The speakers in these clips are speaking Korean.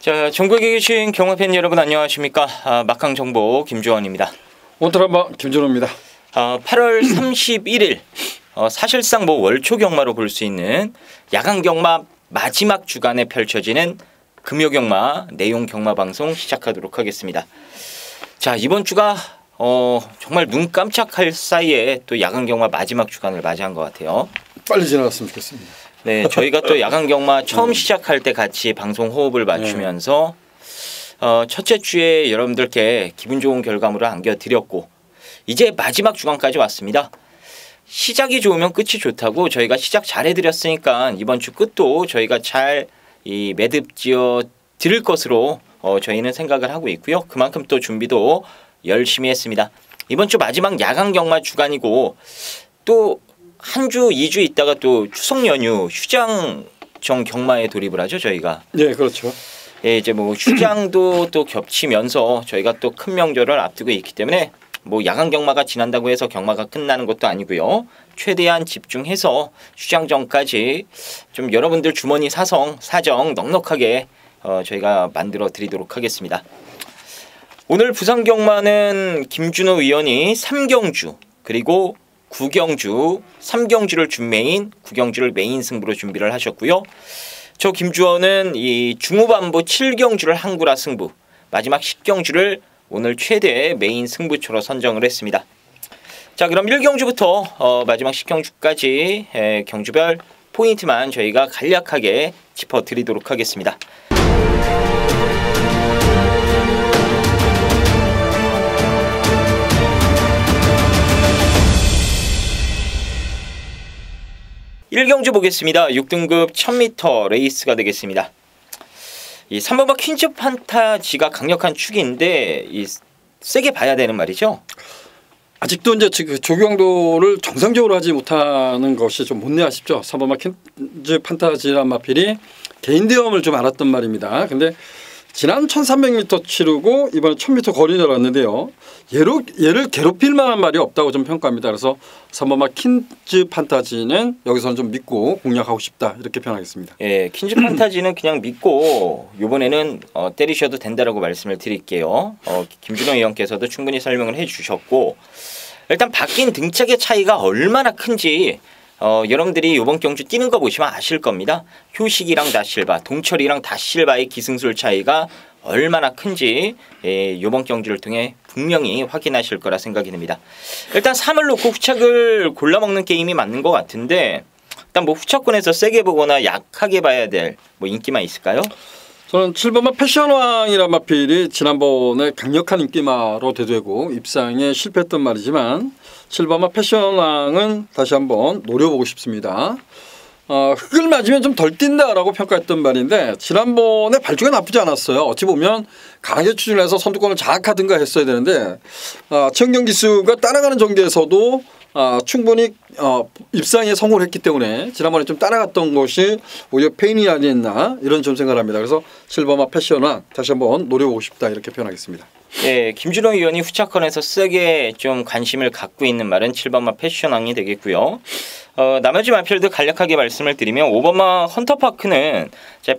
자, 전국에 계신 경마팬 여러분 안녕하십니까? 막강 정보 김주원입니다. 온트라마 김준호입니다. 8월 31일 사실상 월초 경마로 볼 수 있는 야간 경마 마지막 주간에 펼쳐지는 금요 경마 내용 경마 방송 시작하도록 하겠습니다. 자, 이번 주가 정말 눈 깜짝할 사이에 또 야간 경마 마지막 주간을 맞이한 것 같아요. 빨리 지나갔으면 좋겠습니다. 네, 저희가 또 야간 경마 처음 시작할 때 같이 방송 호흡을 맞추면서 첫째 주에 여러분들께 기분 좋은 결과물을 안겨드렸고 이제 마지막 주간까지 왔습니다. 시작이 좋으면 끝이 좋다고 저희가 시작 잘해드렸으니까 이번 주 끝도 저희가 잘 매듭지어 드릴 것으로 저희는 생각을 하고 있고요. 그만큼 또 준비도 열심히 했습니다. 이번 주 마지막 야간 경마 주간이고 또 한 주, 2주 있다가 또 추석 연휴 휴장정 경마에 돌입을 하죠, 저희가. 네, 그렇죠. 예, 이제 휴장도 또 겹치면서 저희가 또 큰 명절을 앞두고 있기 때문에 야간 경마가 지난다고 해서 경마가 끝나는 것도 아니고요. 최대한 집중해서 휴장 전까지 좀 여러분들 주머니 사정 넉넉하게 저희가 만들어 드리도록 하겠습니다. 오늘 부산 경마는 김준호 의원이 3경주 그리고 9경주, 3경주를 준메인, 9경주를 메인 승부로 준비를 하셨고요. 저 김주원은 이 중후반부 7경주를 한구라 승부, 마지막 10경주를 오늘 최대 메인 승부처로 선정을 했습니다. 자, 그럼 1경주부터 마지막 10경주까지 경주별 포인트만 저희가 간략하게 짚어드리도록 하겠습니다. 1경주 보겠습니다. 6등급 1000m 레이스가 되겠습니다. 이 3번마 퀸즈 판타지가 강력한 축인데 세게 봐야 되는 말이죠. 아직도 이제 조경도를 정상적으로 하지 못하는 것이 좀 못내 아쉽죠. 3번마 퀸즈 판타지란 마필이 개인 대염을 좀 알았던 말입니다. 근데 지난 1300m 치르고 이번에 1000m 거리 열었는데요. 얘를 괴롭힐 만한 말이 없다고 좀 평가합니다. 그래서 3번마 퀸즈 판타지는 여기서는 좀 믿고 공략하고 싶다 이렇게 표현하겠습니다. 예, 퀸즈 판타지는 그냥 믿고 이번에는 때리셔도 된다라고 말씀을 드릴게요. 김준호 의원께서도 충분히 설명을 해주셨고 일단 바뀐 등짝의 차이가 얼마나 큰지 여러분들이 이번 경주 뛰는 거 보시면 아실 겁니다. 효식이랑 다실바, 동철이랑 다실바의 기승술 차이가 얼마나 큰지 이번 경주를 통해 분명히 확인하실 거라 생각이 듭니다. 일단 3을 놓고 후착을 골라먹는 게임이 맞는 것 같은데 일단 후착권에서 세게 보거나 약하게 봐야 될 인기만 있을까요? 저는 7번마 패션왕이란 마필이 지난번에 강력한 인기마로 대두되고 입상에 실패했던 말이지만 7번마 패션왕은 다시 한번 노려보고 싶습니다. 흙을 맞으면 좀 덜 뛴다라고 평가했던 말인데 지난번에 발주가 나쁘지 않았어요. 어찌 보면 강하게 추진해서 선두권을 장악하든가 했어야 되는데 최영경 기수가 따라가는 정도에서도 충분히 입상에 성공을 했기 때문에 지난번에 좀 따라갔던 것이 오히려 페인이 아니었나 이런 좀 생각을 합니다. 그래서 7번마 패션왕 다시 한번 노려보고 싶다 이렇게 표현하겠습니다. 네, 김준호 의원이 후차권에서 세게 좀 관심을 갖고 있는 말은 7번마 패션왕이 되겠고요. 나머지 마필도 간략하게 말씀을 드리면 5번마 헌터파크는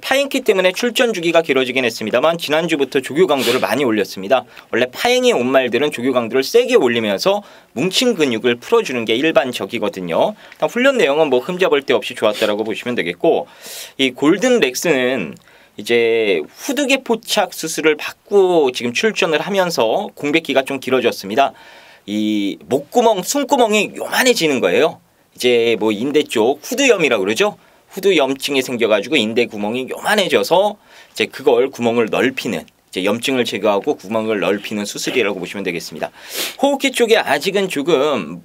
파행기 때문에 출전 주기가 길어지긴 했습니다만 지난주부터 조교 강도를 많이 올렸습니다. 원래 파행이 온 말들은 조교 강도를 세게 올리면서 뭉친 근육을 풀어주는 게 일반적이거든요. 훈련 내용은 흠잡을 데 없이 좋았다라고 보시면 되겠고 이 골든 렉스는 이제 후두개 포착 수술을 받고 지금 출전을 하면서 공백기가 좀 길어졌습니다. 이 목구멍, 숨구멍이 요만해지는 거예요. 이제 인대 쪽 후두염이라고 그러죠. 후두염증이 생겨가지고 인대 구멍이 요만해져서 이제 그걸 구멍을 넓히는 이제 염증을 제거하고 구멍을 넓히는 수술이라고 보시면 되겠습니다. 호흡기 쪽에 아직은 조금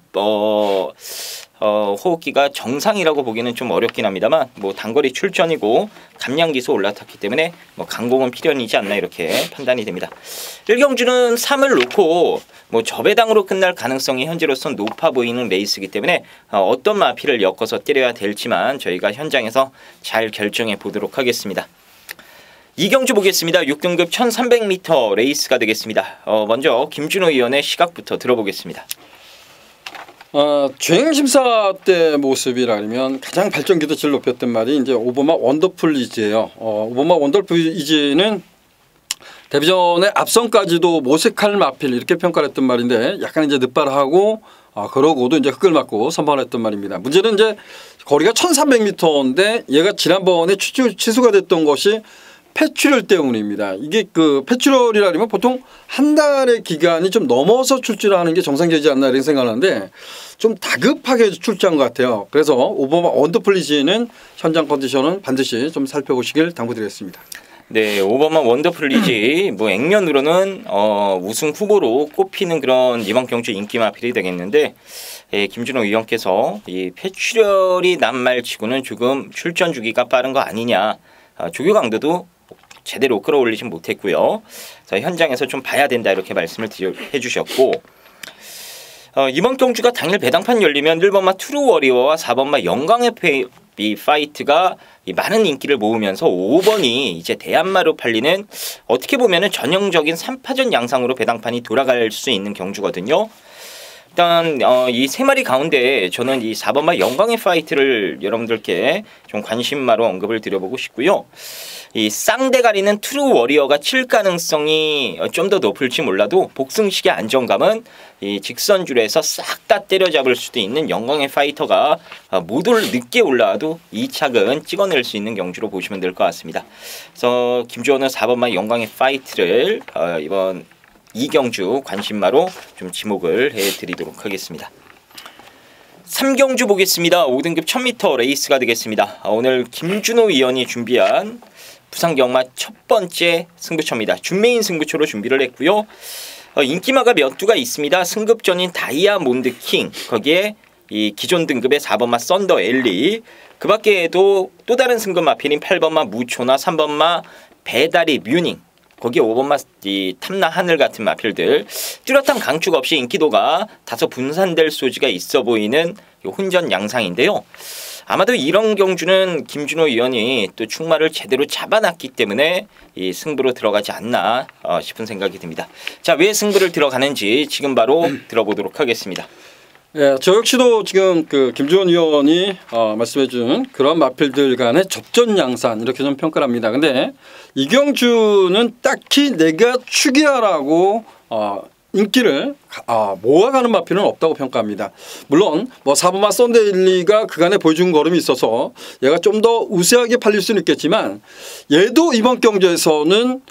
호흡기가 정상이라고 보기는 좀 어렵긴 합니다만 단거리 출전이고 감량기수 올라탔기 때문에 강공은 필연이지 않나 이렇게 판단이 됩니다. 1경주는 3을 놓고 저배당으로 끝날 가능성이 현재로선 높아 보이는 레이스이기 때문에 어떤 마필을 엮어서 때려야 될지만 저희가 현장에서 잘 결정해 보도록 하겠습니다. 2경주 보겠습니다. 6등급 1300m 레이스가 되겠습니다. 먼저 김준호 의원의 시각부터 들어보겠습니다. 주행심사 때 모습이라면 가장 발전 기도치를 높였던 말이 이제 오버마 원더풀 이지예요. 오버마 원더풀 이지는 데뷔전의 앞선까지도 모색할 마필 이렇게 평가를 했던 말인데 약간 이제 늦발하고 그러고도 이제 흙을 맞고 선방을 했던 말입니다. 문제는 이제 거리가 1300m인데 얘가 지난번에 취소가 됐던 것이 폐출혈 때문입니다. 이게 그 폐출혈이라면 보통 한 달의 기간이 좀 넘어서 출전하는 게 정상적이지 않나 이렇게 생각하는데 좀 다급하게 출전한 것 같아요. 그래서 오버마 원더풀리지는 현장 컨디션은 반드시 좀 살펴보시길 당부드리겠습니다. 네, 오버마 원더풀리지 뭐 액면으로는 우승 후보로 꼽히는 그런 이번 경주 인기 마필이 되겠는데 김준호 위원께서 이 폐출혈이 난 말치고는 조금 출전 주기가 빠른 거 아니냐. 조교 강도도 제대로 끌어올리진 못했고요. 그래서 현장에서 좀 봐야 된다 이렇게 말씀을 해주셨고 이번 경주가 당일 배당판 열리면 1번마 트루워리어와 4번마 영광의 파이트가 많은 인기를 모으면서 5번이 이제 대한마로 팔리는 어떻게 보면은 전형적인 3파전 양상으로 배당판이 돌아갈 수 있는 경주거든요. 일단 이 세 마리 가운데 저는 이 4번마 영광의 파이트를 여러분들께 좀 관심마로 언급을 드려보고 싶고요. 이 쌍대가리는 트루 워리어가 칠 가능성이 좀 더 높을지 몰라도 복승식의 안정감은 이 직선줄에서 싹 다 때려잡을 수도 있는 영광의 파이터가 모두를 늦게 올라와도 이 착은 찍어낼 수 있는 경주로 보시면 될 것 같습니다. 그래서 김주호는 4번마 영광의 파이트를 이번 이경주 관심마로 좀 지목을 해드리도록 하겠습니다. 3경주 보겠습니다. 5등급 1000m 레이스가 되겠습니다. 오늘 김준호 위원이 준비한 부산경마 첫 번째 승부처입니다. 준메인 승부처로 준비를 했고요. 인기마가 몇 두가 있습니다. 승급전인 다이아몬드 킹, 거기에 이 기존 등급의 4번마 썬더 엘리, 그 밖에도 또 다른 승급 마필인 8번마 무초나 3번마 배다리 뮤닝, 거기에 5번마 이 탐나 하늘 같은 마필들, 뚜렷한 강축 없이 인기도가 다소 분산될 소지가 있어 보이는 혼전 양상인데요. 아마도 이런 경주는 김준호 위원이 또 축마를 제대로 잡아놨기 때문에 이 승부로 들어가지 않나 싶은 생각이 듭니다. 자, 왜 승부를 들어가는지 지금 바로 들어보도록 하겠습니다. 예, 저 역시도 지금 그 김주원 위원이 말씀해준 그런 마필들 간의 접전 양산 이렇게 좀 평가를 합니다. 근데 이경주는 딱히 내가 추기하라고 인기를 모아가는 마필은 없다고 평가합니다. 물론 뭐 4번마 썬데일리가 그간에 보여준 걸음이 있어서 얘가 좀 더 우세하게 팔릴 수는 있겠지만 얘도 이번 경주에서는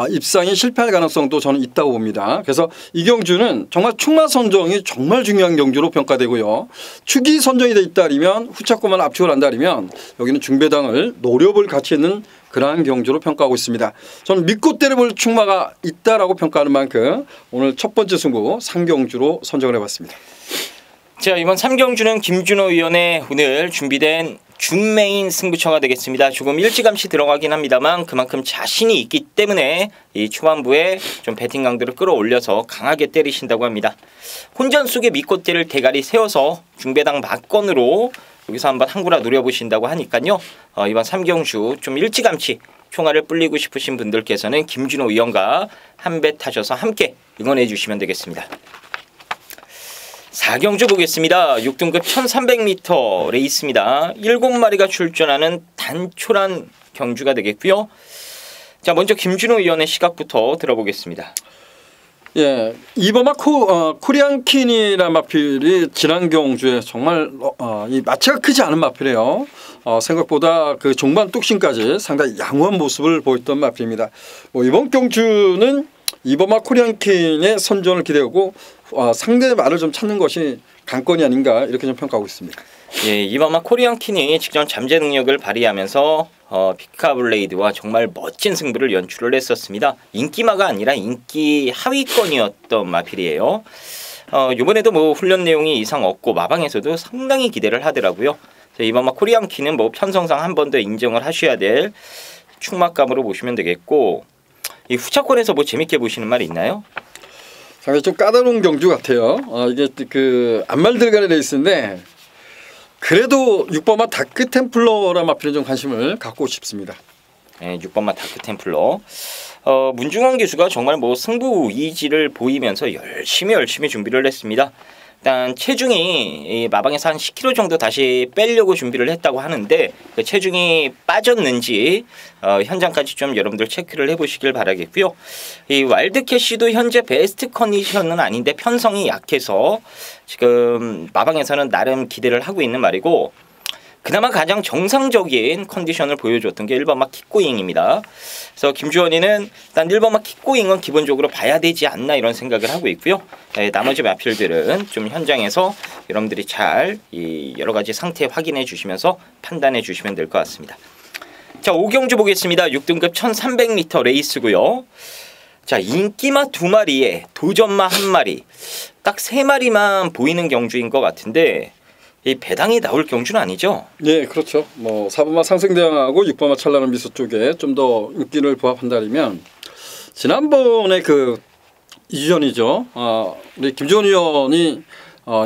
입상이 실패할 가능성도 저는 있다고 봅니다. 그래서 이 경주는 정말 축마 선정이 정말 중요한 경주로 평가되고요. 축이 선정이 돼 있다면 후차권만 압축을 한다면 여기는 중배당을 노려볼 가치 있는 그러한 경주로 평가하고 있습니다. 저는 믿고 때려볼 축마가 있다라고 평가하는 만큼 오늘 첫 번째 승부 3경주로 선정을 해봤습니다. 자, 이번 3경주는 김준호 위원의 오늘 준비된 준메인 승부처가 되겠습니다. 조금 일찌감치 들어가긴 합니다만 그만큼 자신이 있기 때문에 이 초반부에 좀 배팅 강도를 끌어올려서 강하게 때리신다고 합니다. 혼전 속에 믿고 때릴 대가리 세워서 중배당 막건으로 여기서 한번 한구라 노려보신다고 하니까요. 이번 3경주 좀 일찌감치 총알을 불리고 싶으신 분들께서는 김준호 위원과 한 배 타셔서 함께 응원해 주시면 되겠습니다. 4경주 보겠습니다. 6등급 1300m 레이스입니다. 7마리가 출전하는 단촐한 경주가 되겠고요. 자, 먼저 김준호 위원의 시각부터 들어보겠습니다. 예, 이번마 코리안 킨이라는 마필이 지난 경주에 정말 이 마체가 크지 않은 마필이에요. 생각보다 그 종반 뚝심까지 상당히 양호한 모습을 보였던 마필입니다. 뭐 이번 경주는 이번마 코리안 킨의 선전을 기대하고 상대의 말을 좀 찾는 것이 관건이 아닌가 이렇게 좀 평가하고 있습니다. 예, 이번마 코리안 킨이 직전 잠재 능력을 발휘하면서 피카블레이드와 정말 멋진 승부를 연출을 했었습니다. 인기마가 아니라 인기 하위권이었던 마필이에요. 이번에도 뭐 훈련 내용이 이상 없고 마방에서도 상당히 기대를 하더라고요. 이번마 코리안 킨은 뭐 편성상 한 번 더 인정을 하셔야 될 축막감으로 보시면 되겠고, 이 후차권에서 뭐 재밌게 보시는 말 있나요? 상당히 좀 까다로운 경주 같아요. 이게 그 안말들 간의 레이스인데 그래도 6번마 다크 템플러라 마필에 좀 관심을 갖고 싶습니다. 네, 6번마 다크 템플러. 문중원 기수가 정말 뭐 승부 의지를 보이면서 열심히 준비를 했습니다. 일단 체중이 이 마방에서 한 10kg 정도 다시 빼려고 준비를 했다고 하는데 그 체중이 빠졌는지 현장까지 좀 여러분들 체크를 해보시길 바라겠고요. 이 와일드캣시도 현재 베스트 컨디션은 아닌데 편성이 약해서 지금 마방에서는 나름 기대를 하고 있는 말이고, 그나마 가장 정상적인 컨디션을 보여줬던 게 1번마 킥고잉입니다. 그래서 김주원이는 일단 1번마 킥고잉은 기본적으로 봐야 되지 않나 이런 생각을 하고 있고요. 나머지 마필들은 좀 현장에서 여러분들이 잘 이 여러 가지 상태 확인해 주시면서 판단해 주시면 될 것 같습니다. 자, 5경주 보겠습니다. 6등급 1300m 레이스고요. 자, 인기마 2마리에 도전마 1마리, 딱 3마리만 보이는 경주인 것 같은데 이 배당이 나올 경주는 아니죠? 네, 그렇죠. 뭐 4번마 상승대왕하고 6번마 찬란한 미소 쪽에 좀 더 인기를 부합한다면, 지난번에 그 2주전이죠. 우리 김주원 의원이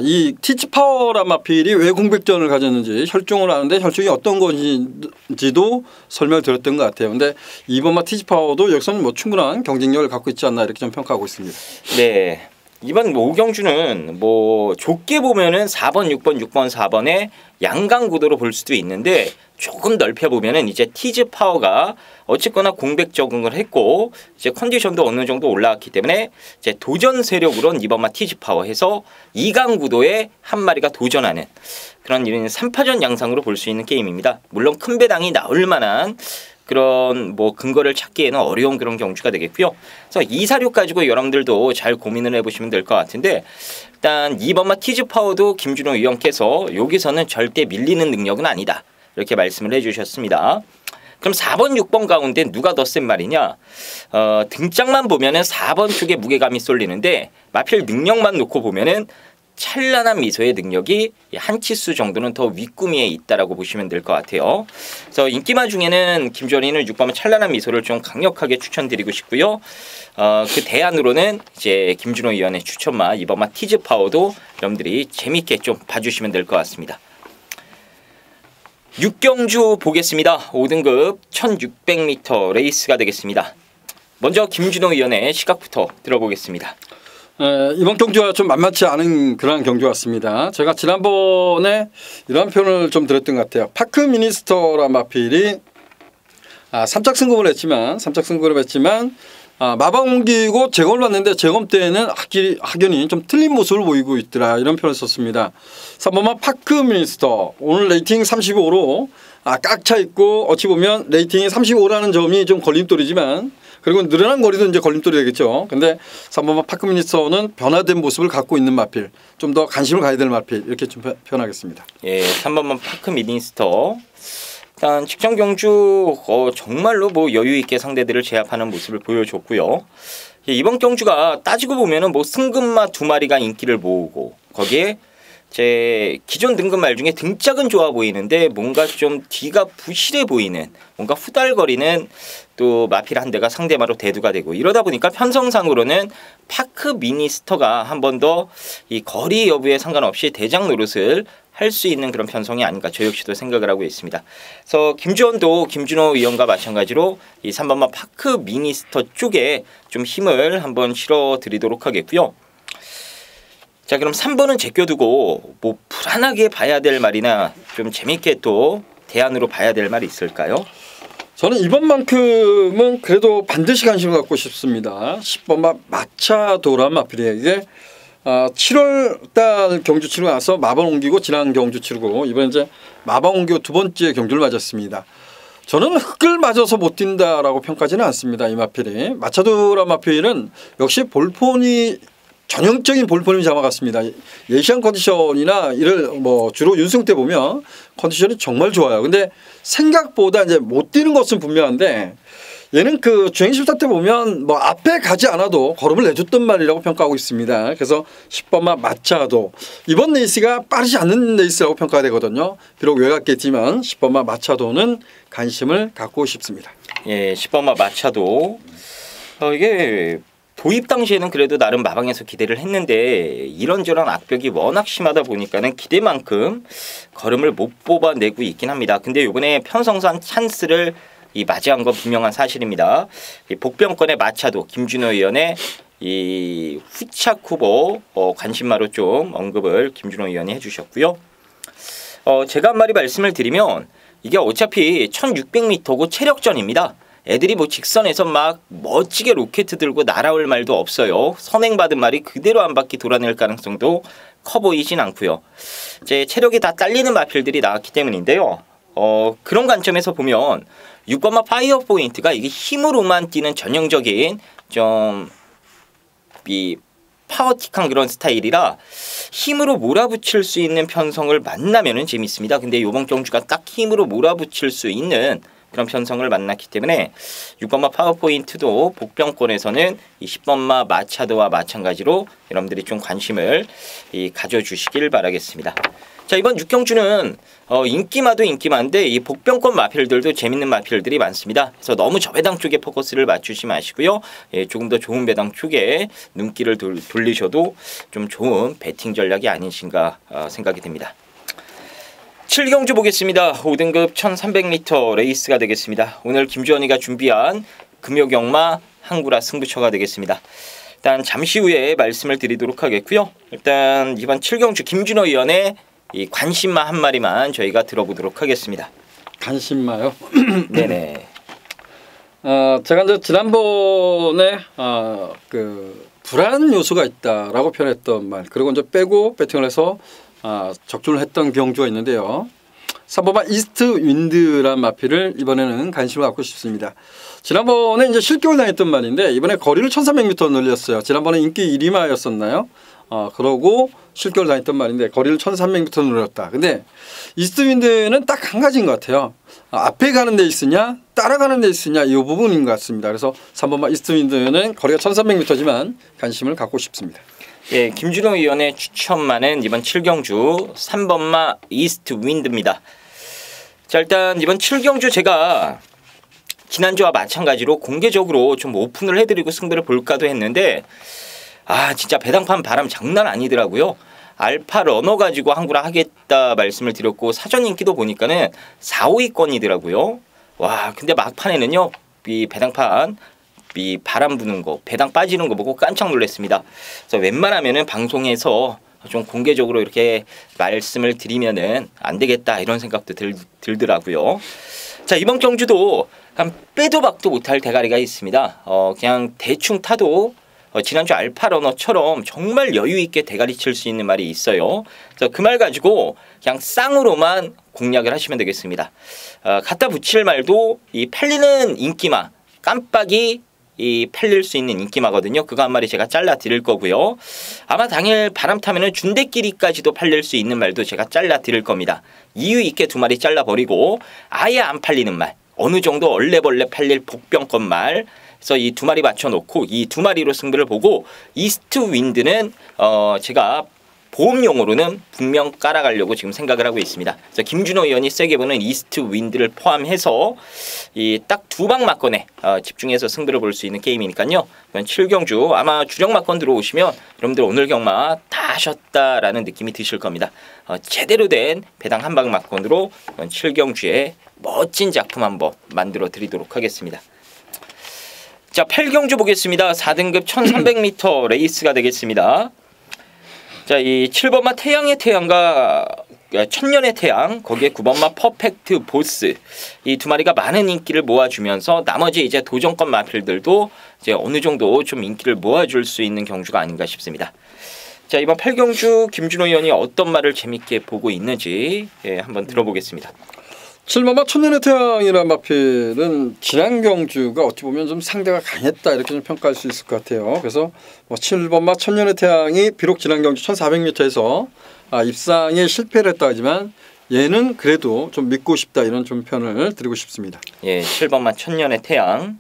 이 티치파워란 마필이 왜 공백전을 가졌는지 혈중을 하는데 혈중이 어떤 건지도 설명드렸던 것 같아요. 근데 2번마 티치파워도 여기서는 뭐 충분한 경쟁력을 갖고 있지 않나 이렇게 좀 평가하고 있습니다. 네. 이번 5경주는 뭐 좁게 보면은 4번, 6번, 6번, 4번의 양강 구도로 볼 수도 있는데, 조금 넓혀 보면은 이제 티즈 파워가 어쨌거나 공백 적응을 했고 이제 컨디션도 어느 정도 올라왔기 때문에 이제 도전 세력으로는 이번마 티즈 파워 해서 2강 구도에 한 마리가 도전하는 그런 이런 3파전 양상으로 볼 수 있는 게임입니다. 물론 큰 배당이 나올 만한 그런 뭐 근거를 찾기에는 어려운 그런 경주가 되겠고요. 그래서 246 가지고 여러분들도 잘 고민을 해보시면 될 것 같은데, 일단 2번마 티즈 파워도 김준호 위원께서 여기서는 절대 밀리는 능력은 아니다 이렇게 말씀을 해주셨습니다. 그럼 4번, 6번 가운데 누가 더 센 말이냐? 등짝만 보면은 4번 쪽에 무게감이 쏠리는데 마필 능력만 놓고 보면은 찬란한 미소의 능력이 한 치수 정도는 더 윗구미에 있다라고 보시면 될 것 같아요. 그래서 인기마 중에는 김주원이는 6번마 찬란한 미소를 좀 강력하게 추천드리고 싶고요. 그 대안으로는 이제 김준호 위원의 추천마 2번마 티즈 파워도 여러분들이 재밌게 좀 봐주시면 될 것 같습니다. 6경주 보겠습니다. 5등급 1600m 레이스가 되겠습니다. 먼저 김준호 위원의 시각부터 들어보겠습니다. 이번 경주가 좀 만만치 않은 그런 경주 같습니다. 제가 지난번에 이런 표현을 좀 드렸던 것 같아요. 파크 미니스터란 마필이 3짝 승급을 했지만 마방 옮기고 재검을 받는데 재검 때에는 확연히 좀 틀린 모습을 보이고 있더라 이런 표현을 썼습니다. 3번마 파크 미니스터 오늘 레이팅 35로 꽉 차 있고 어찌 보면 레이팅이 35라는 점이 좀 걸림돌이지만, 그리고 늘어난 거리도 이제 걸림돌이 되겠죠. 근데 3번마 파크 미니스터는 변화된 모습을 갖고 있는 마필, 좀 더 관심을 가야 될 마필 이렇게 좀 표현하겠습니다. 예, 3번마 파크 미니스터. 일단 직전 경주 정말로 뭐 여유 있게 상대들을 제압하는 모습을 보여줬고요. 이번 경주가 따지고 보면은 뭐 승급마 2마리가 인기를 모으고 거기에 제 기존 등급말 중에 등짝은 좋아 보이는데 뭔가 좀 뒤가 부실해 보이는, 뭔가 후달거리는 또 마필 한 대가 상대마로 대두가 되고, 이러다 보니까 편성상으로는 파크 미니스터가 한 번 더 이 거리 여부에 상관없이 대장 노릇을 할 수 있는 그런 편성이 아닌가 저 역시도 생각을 하고 있습니다. 그래서 김주원도 김준호 위원과 마찬가지로 이 3번마 파크 미니스터 쪽에 좀 힘을 한번 실어 드리도록 하겠고요. 자, 그럼 3번은 제껴두고 뭐 불안하게 봐야 될 말이나 좀 재밌게 또 대안으로 봐야 될 말이 있을까요? 저는 이번만큼은 그래도 반드시 관심을 갖고 싶습니다. 10번마 마차도란 마필이에게 7월달 경주 치르고 나서 마방 옮기고 지난 경주 치르고 이번에 이제 마방 옮기고 두 번째 경주를 맞았습니다. 저는 흙을 맞아서 못 뛴다라고 평가하지는 않습니다. 이 마필이. 마차도란 마필은 역시 볼폰이 전형적인 볼폰이 잡아갔습니다. 예시한 컨디션이나 이를 뭐 주로 윤승 때 보면 컨디션이 정말 좋아요. 근데 생각보다 이제 못 뛰는 것은 분명한데, 얘는 그 주행 실타 때 보면 뭐 앞에 가지 않아도 걸음을 내줬던 말이라고 평가하고 있습니다. 그래서 10번마 마차도 이번 레이스가 빠르지 않는 레이스라고 평가가 되거든요. 비록 외곽겠지만 10번마 마차도는 관심을 갖고 싶습니다. 예, 10번마 마차도 이게 도입 당시에는 그래도 나름 마방에서 기대를 했는데 이런저런 악벽이 워낙 심하다 보니까는 기대만큼 걸음을 못 뽑아내고 있긴 합니다. 근데 이번에 편성산 찬스를 맞이한 건 분명한 사실입니다. 이 복병권의 마차도 김준호 의원의 이 후착 후보 관심마로 좀 언급을 김준호 의원이 해주셨고요. 제가 한 마디 말씀을 드리면 이게 어차피 1600m고 체력전입니다. 애들이 뭐 직선에서 막 멋지게 로켓 들고 날아올 말도 없어요. 선행받은 말이 그대로 한 바퀴 돌아낼 가능성도 커 보이진 않고요. 이제 체력이 다 딸리는 마필들이 나왔기 때문인데요. 그런 관점에서 보면 6번마 파이어 포인트가 이게 힘으로만 뛰는 전형적인 좀 이 파워틱한 그런 스타일이라 힘으로 몰아붙일 수 있는 편성을 만나면은 재밌습니다. 근데 이번 경주가 딱 힘으로 몰아붙일 수 있는 그런 편성을 만났기 때문에 6번마 파워포인트도 복병권에서는 이 10번마 마차도와 마찬가지로 여러분들이 좀 관심을 가져주시길 바라겠습니다. 자, 이번 6경주는 인기마도 인기마인데 이 복병권 마필들도 재밌는 마필들이 많습니다. 그래서 너무 저 배당 쪽에 포커스를 맞추지 마시고요. 조금 더 좋은 배당 쪽에 눈길을 돌리셔도 좀 좋은 배팅 전략이 아니신가 생각이 듭니다. 7경주 보겠습니다. 5등급 1300m 레이스가 되겠습니다. 오늘 김주원이가 준비한 금요경마 항구라 승부처가 되겠습니다. 일단 잠시 후에 말씀을 드리도록 하겠고요. 일단 이번 7경주 김준호 의원의 이 관심마 한 마리만 저희가 들어보도록 하겠습니다. 관심마요? 네네. 제가 이제 지난번에 그 불안 요소가 있다라고 표현했던 말, 그리고 이제 빼고 배팅을 해서 적중을 했던 경주가 있는데요. 3번마 이스트 윈드란 마필을 이번에는 관심을 갖고 싶습니다. 지난번에 이제 실격을 당했던 말인데 이번에 거리를 1300m 늘렸어요. 지난번에 인기 1위마였었나요? 그러고 실격을 당했던 말인데 거리를 1300m 늘렸다. 근데 이스트 윈드는 딱 한 가지인 것 같아요. 앞에 가는 데 있으냐 따라가는 데 있으냐 이 부분인 것 같습니다. 그래서 3번마 이스트 윈드는 거리가 1300m지만 관심을 갖고 싶습니다. 예, 김준호 의원의 추천마는 이번 7경주 3번마 이스트 윈드입니다. 자, 일단 이번 7경주 제가 지난주와 마찬가지로 공개적으로 좀 오픈을 해드리고 승부를 볼까도 했는데 진짜 배당판 바람 장난 아니더라고요. 알파 러너 가지고 항구라 하겠다 말씀을 드렸고 사전 인기도 보니까는 4, 5위권이더라고요. 와, 근데 막판에는요 이 배당판 이 바람 부는 거, 배당 빠지는 거 보고 깜짝 놀랐습니다. 그래서 웬만하면은 방송에서 좀 공개적으로 이렇게 말씀을 드리면은 안 되겠다 이런 생각도 들더라고요. 자, 이번 경주도 한 빼도 박도 못할 대가리가 있습니다. 그냥 대충 타도 지난주 알파러너처럼 정말 여유 있게 대가리 칠 수 있는 말이 있어요. 그래서 그 말 가지고 그냥 쌍으로만 공략을 하시면 되겠습니다. 갖다 붙일 말도 이 팔리는 인기마, 깜빡이 이 팔릴 수 있는 인기마거든요. 그거 한 마리 제가 잘라 드릴 거고요. 아마 당일 바람 타면은 준대끼리까지도 팔릴 수 있는 말도 제가 잘라 드릴 겁니다. 이유 있게 2마리 잘라 버리고 아예 안 팔리는 말, 어느 정도 얼레벌레 팔릴 복병권 말, 그래서 이 2마리 맞춰놓고 이 2마리로 승부를 보고 이스트 윈드는 제가 보험용으로는 분명 깔아가려고 지금 생각을 하고 있습니다. 그래서 김준호 의원이 세게 보는 이스트 윈드를 포함해서 이 딱 2방 막건에 집중해서 승부를 볼 수 있는 게임이니까요. 이번 7경주 아마 주력 막건 들어오시면 여러분들 오늘 경마 다 하셨다라는 느낌이 드실 겁니다. 제대로 된 배당 한방 막건으로 이번 7경주에 멋진 작품 한번 만들어 드리도록 하겠습니다. 자, 8경주 보겠습니다. 4등급 1300m 레이스가 되겠습니다. 자, 이 7번마 태양의 태양과 천년의 태양, 거기에 9번마 퍼펙트 보스, 이 2마리가 많은 인기를 모아주면서 나머지 이제 도전권 마필들도 이제 어느 정도 좀 인기를 모아줄 수 있는 경주가 아닌가 싶습니다. 자, 이번 8경주 김준호 의원이 어떤 말을 재밌게 보고 있는지 한번 들어보겠습니다. 7번마 천년의 태양이라는 마필은 지난 경주가 어찌 보면 좀 상대가 강했다 이렇게 좀 평가할 수 있을 것 같아요. 그래서 7번마 천년의 태양이 비록 지난 경주 1400m에서 입상에 실패를 했다 하지만 얘는 그래도 좀 믿고 싶다 이런 좀 표현을 드리고 싶습니다. 예, 7번마 천년의 태양.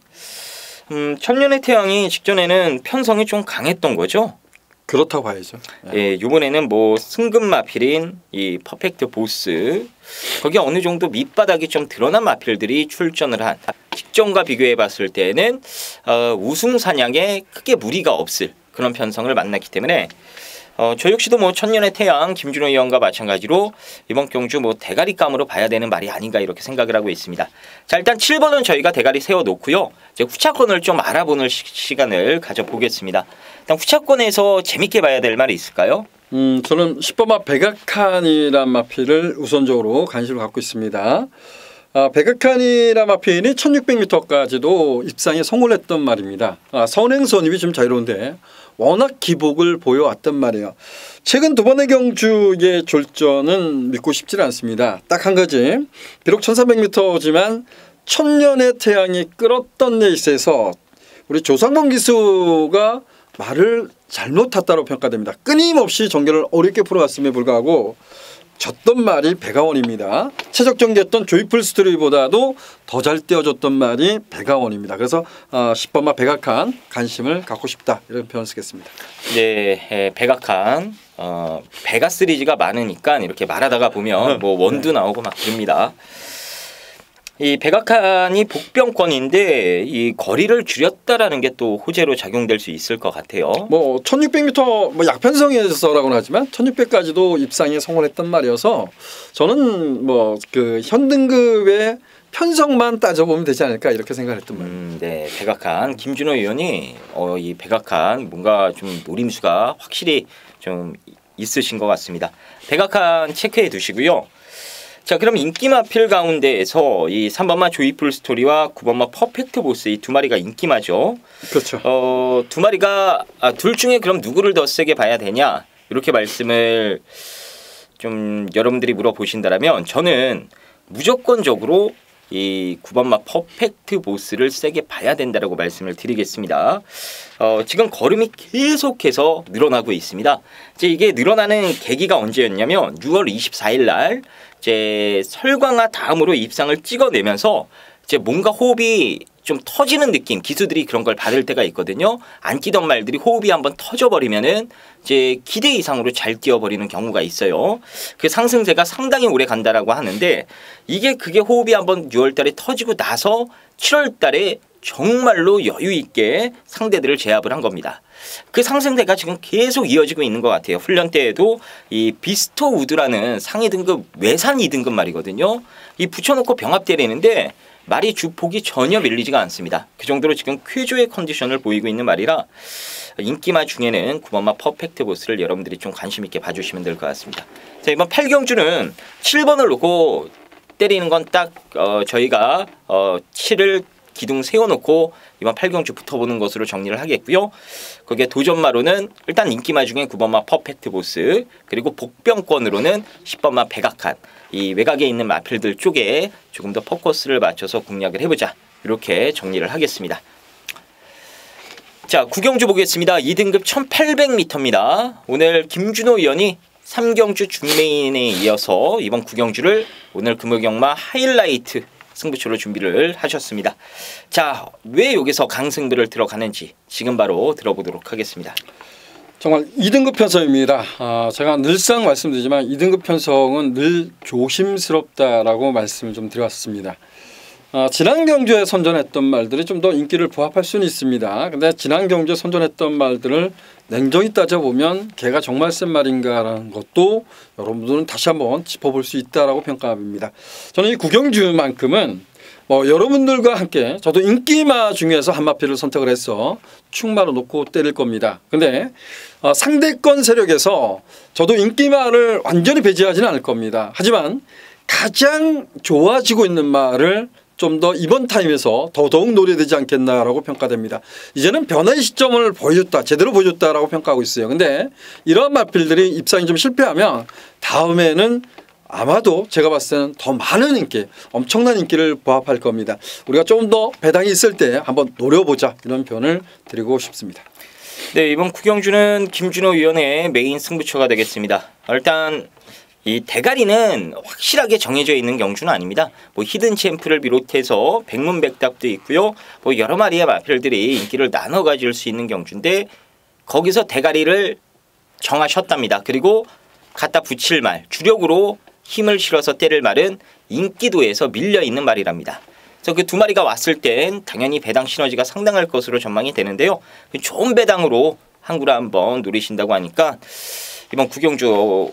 천년의 태양이 직전에는 편성이 좀 강했던 거죠? 그렇다고 봐야죠. 예, 이번에는 뭐 승급 마필인 이 퍼펙트 보스, 거기 어느 정도 밑바닥이 좀 드러난 마필들이 출전을 한 직전과 비교해 봤을 때는 우승 사냥에 크게 무리가 없을 그런 편성을 만났기 때문에 저 역시도 뭐 천년의 태양 김준호 의원과 마찬가지로 이번 경주 뭐 대가리감으로 봐야 되는 말이 아닌가 이렇게 생각을 하고 있습니다. 자, 일단 7번은 저희가 대가리 세워놓고요. 이제 후차권을 좀 알아보는 시간을 가져보겠습니다. 일단 후차권에서 재밌게 봐야 될 말이 있을까요? 저는 10번마 백악한이란 마필을 우선적으로 관심을 갖고 있습니다. 백악한이란 마필이 1600m까지도 입상에 성공을 했던 말입니다. 선행 선입이 좀 자유로운데 워낙 기복을 보여왔단 말이에요. 최근 두 번의 경주의 졸전은 믿고 싶지 않습니다. 딱 한 가지, 비록 1300m지만 천년의 태양이 끌었던 레이스에서 우리 조상범 기수가 말을 잘못 탔다고 평가됩니다. 끊임없이 전개를 어렵게 풀어갔음에 불구하고 졌던 말이 배가원입니다. 최적 전개했던 조이풀 스토리보다도 더 잘 떼어줬던 말이 배가원입니다. 그래서 10번마 백악한 관심을 갖고 싶다 이런 표현을 쓰겠습니다. 네, 백악한 배가 시리즈가 많으니까 이렇게 말하다가 보면 뭐 원도 나오고 막 그럽니다. 이 백악한이 복병권인데 이 거리를 줄였다라는 게 또 호재로 작용될 수 있을 것 같아요. 뭐 1600m 뭐 약편성에서라고는 하지만 1600까지도 입상에 성공했던 말이어서 저는 뭐 그 현등급의 편성만 따져보면 되지 않을까 이렇게 생각했던 말이에요. 네, 백악한 김준호 의원이 이 백악한 뭔가 좀 노림수가 확실히 좀 있으신 것 같습니다. 백악한 체크해 두시고요. 자, 그럼 인기 마필 가운데에서 이 3번마 조이풀 스토리와 9번마 퍼펙트 보스 이 두 마리가 인기마죠. 그렇죠. 두 마리가 둘 중에 그럼 누구를 더 세게 봐야 되냐 이렇게 말씀을 좀 여러분들이 물어보신다면 저는 무조건적으로 이 9번마 퍼펙트 보스를 세게 봐야 된다라고 말씀을 드리겠습니다. 지금 걸음이 계속해서 늘어나고 있습니다. 이제 이게 늘어나는 계기가 언제였냐면 6월 24일 날 이제 설광화 다음으로 입상을 찍어내면서 이제 뭔가 호흡이 좀 터지는 느낌, 기수들이 그런 걸 받을 때가 있거든요. 안 뛰던 말들이 호흡이 한번 터져버리면은 이제 기대 이상으로 잘 뛰어버리는 경우가 있어요. 그 상승세가 상당히 오래 간다라고 하는데 그게 호흡이 한번 6월달에 터지고 나서 7월달에 정말로 여유 있게 상대들을 제압을 한 겁니다. 그 상승세가 지금 계속 이어지고 있는 것 같아요. 훈련 때에도 이 비스토 우드라는 상위 등급 외산 2등급 말이거든요. 이 붙여놓고 병합 때리는데 말이 주폭이 전혀 밀리지가 않습니다. 그 정도로 지금 쾌조의 컨디션을 보이고 있는 말이라 인기마 중에는 9번마 퍼펙트 보스를 여러분들이 좀 관심 있게 봐주시면 될 것 같습니다. 자, 이번 8경주는 7번을 놓고 때리는 건 딱 저희가 7을 기둥 세워놓고 이번 8경주 붙어보는 것으로 정리를 하겠고요. 거기에 도전마로는 일단 인기마 중에 9번마 퍼펙트 보스, 그리고 복병권으로는 10번마 백악한, 이 외곽에 있는 마필들 쪽에 조금 더 포커스를 맞춰서 공략을 해보자, 이렇게 정리를 하겠습니다. 자, 9경주 보겠습니다. 2등급 1800m입니다. 오늘 김준호 의원이 3경주 중메인에 이어서 이번 9경주를 오늘 금호경마 하이라이트 승부처로 준비를 하셨습니다. 자, 왜 여기서 강승부를 들어가는지 지금 바로 들어보도록 하겠습니다. 정말 2등급 편성입니다. 제가 늘상 말씀드리지만 2등급 편성은 늘 조심스럽다라고 말씀을 좀 드렸습니다. 지난 경주에 선전했던 말들이 좀 더 인기를 부합할 수는 있습니다. 근데 지난 경주에 선전했던 말들을 냉정히 따져보면 걔가 정말 센 말인가라는 것도 여러분들은 다시 한번 짚어볼 수 있다라고 평가합니다. 저는 이 9경주만큼은 여러분들과 함께 저도 인기마 중에서 한 마필을 선택을 해서 축마로 놓고 때릴 겁니다. 근데 상대권 세력에서 저도 인기마를 완전히 배제하지는 않을 겁니다. 하지만 가장 좋아지고 있는 말을 좀 더 이번 타임에서 더더욱 노려야 되지 않겠나라고 평가됩니다. 이제는 변화의 시점을 보여줬다, 제대로 보여줬다라고 평가하고 있어요. 근데 이러한 마필들이 입상이 좀 실패하면 다음에는 아마도 제가 봤을 때는 더 많은 인기, 엄청난 인기를 부합할 겁니다. 우리가 조금 더 배당이 있을 때 한번 노려보자, 이런 표현을 드리고 싶습니다. 네, 이번 9경주는 김준호 위원의 메인 승부처가 되겠습니다. 일단 이 대가리는 확실하게 정해져 있는 경주는 아닙니다. 뭐 히든 챔프를 비롯해서 백문백답도 있고요. 뭐 여러 마리의 마필들이 인기를 나눠 가질 수 있는 경주인데 거기서 대가리를 정하셨답니다. 그리고 갖다 붙일 말, 주력으로 힘을 실어서 때릴 말은 인기도에서 밀려 있는 말이랍니다. 그래서 그 두 마리가 왔을 땐 당연히 배당 시너지가 상당할 것으로 전망이 되는데요. 좋은 배당으로 항구를 한번 노리신다고 하니까 이번 구경주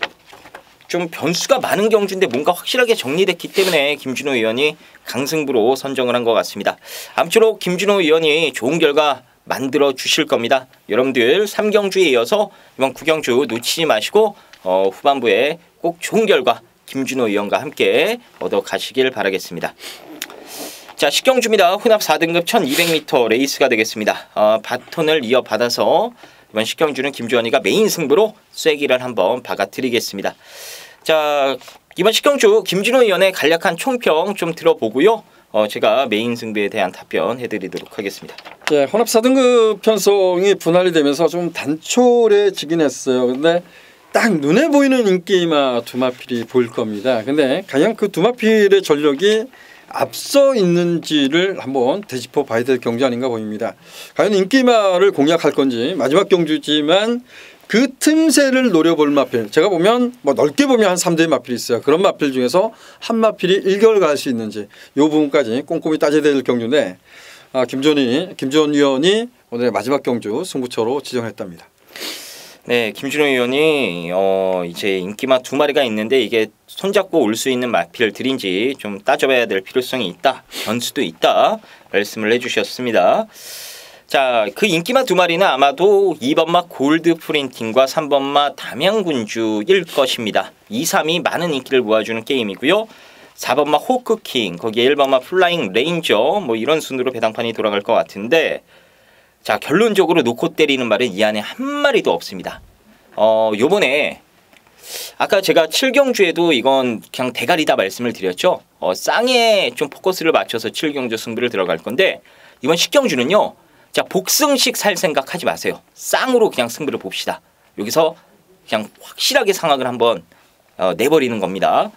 좀 변수가 많은 경주인데 뭔가 확실하게 정리됐기 때문에 김준호 의원이 강승부로 선정을 한 것 같습니다. 아무쪼록 김준호 의원이 좋은 결과 만들어 주실 겁니다. 여러분들 3경주에 이어서 이번 9경주 놓치지 마시고 후반부에 꼭 좋은 결과 김준호 의원과 함께 얻어 가시길 바라겠습니다. 자, 10경주입니다. 혼합 4등급 1200m 레이스가 되겠습니다. 바톤을 이어받아서 이번 10경주는 김주원이가 메인 승부로 쐐기를 한번 박아드리겠습니다. 자, 이번 10경주 김준호 의원의 간략한 총평 좀 들어보고요. 제가 메인 승부에 대한 답변 해드리도록 하겠습니다. 네, 혼합 4등급 편성이 분할이 되면서 좀 단촐해지긴 했어요. 근데 딱 눈에 보이는 인기마 두 마필이 보일 겁니다. 근데 과연 그 두 마필의 전력이 앞서 있는지를 한번 되짚어 봐야 될 경주 아닌가 보입니다. 과연 인기마를 공략할 건지 마지막 경주지만 그 틈새를 노려볼 마필. 제가 보면 뭐 넓게 보면 한 3대의 마필이 있어요. 그런 마필 중에서 한 마필이 일결 갈 수 있는지 이 부분까지 꼼꼼히 따져야 될 경주인데 김주원 위원이 오늘의 마지막 경주 승부처로 지정했답니다. 네, 김준호 의원이 이제 인기마 두 마리가 있는데 이게 손잡고 올 수 있는 마필들인지 좀 따져봐야 될 필요성이 있다. 변수도 있다. 말씀을 해주셨습니다. 자, 그 인기마 두 마리는 아마도 2번마 골드 프린팅과 3번마 담양군주일 것입니다. 2, 3이 많은 인기를 모아주는 게임이고요. 4번마 호크킹, 거기에 1번마 플라잉 레인저 뭐 이런 순으로 배당판이 돌아갈 것 같은데 자, 결론적으로 놓고 때리는 말은 이 안에 한 마리도 없습니다. 요번에 아까 제가 7경주에도 이건 그냥 대가리다 말씀을 드렸죠. 쌍에 좀 포커스를 맞춰서 7경주 승부를 들어갈 건데 이번 10경주는요. 자, 복승식 살 생각하지 마세요. 쌍으로 그냥 승부를 봅시다. 여기서 그냥 확실하게 상황을 한번 내버리는 겁니다.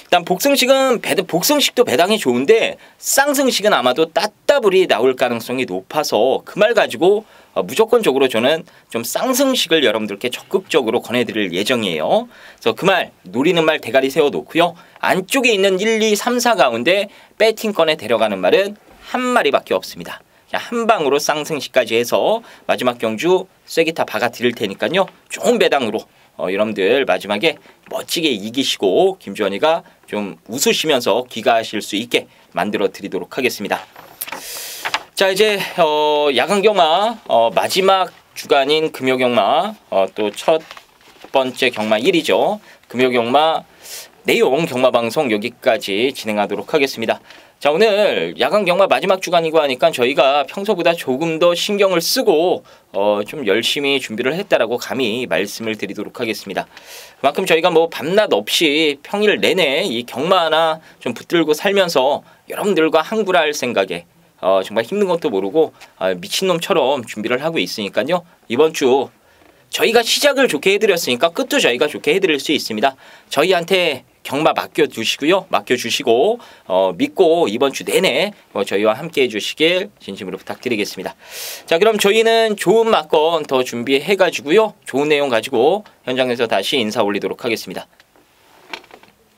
일단 복승식도 배당이 좋은데 쌍승식은 아마도 따따블이 나올 가능성이 높아서 그 말 가지고 무조건적으로 저는 좀 쌍승식을 여러분들께 적극적으로 권해드릴 예정이에요. 그래서 그 말 노리는 말 대가리 세워놓고요. 안쪽에 있는 1, 2, 3, 4 가운데 배팅권에 데려가는 말은 한 마리밖에 없습니다. 한 방으로 쌍승식까지 해서 마지막 경주 쐐기타 박아 드릴 테니까요. 좋은 배당으로 여러분들 마지막에 멋지게 이기시고 김주원이가 좀 웃으시면서 귀가하실 수 있게 만들어 드리도록 하겠습니다. 자, 이제 야간 경마 마지막 주간인 금요 경마 또 첫 번째 경마 1이죠. 금요 경마 내용 경마 방송 여기까지 진행하도록 하겠습니다. 자, 오늘 야간 경마 마지막 주간이고 하니까 저희가 평소보다 조금 더 신경을 쓰고 좀 열심히 준비를 했다라고 감히 말씀을 드리도록 하겠습니다. 그만큼 저희가 뭐 밤낮 없이 평일 내내 이 경마 하나 좀 붙들고 살면서 여러분들과 항구를 할 생각에 정말 힘든 것도 모르고 미친놈처럼 준비를 하고 있으니까요. 이번 주 저희가 시작을 좋게 해드렸으니까 끝도 저희가 좋게 해드릴 수 있습니다. 저희한테 경마 맡겨주시고 믿고 이번 주 내내 저희와 함께 해주시길 진심으로 부탁드리겠습니다. 자, 그럼 저희는 좋은 막건 더 준비해가지고요. 좋은 내용 가지고 현장에서 다시 인사 올리도록 하겠습니다.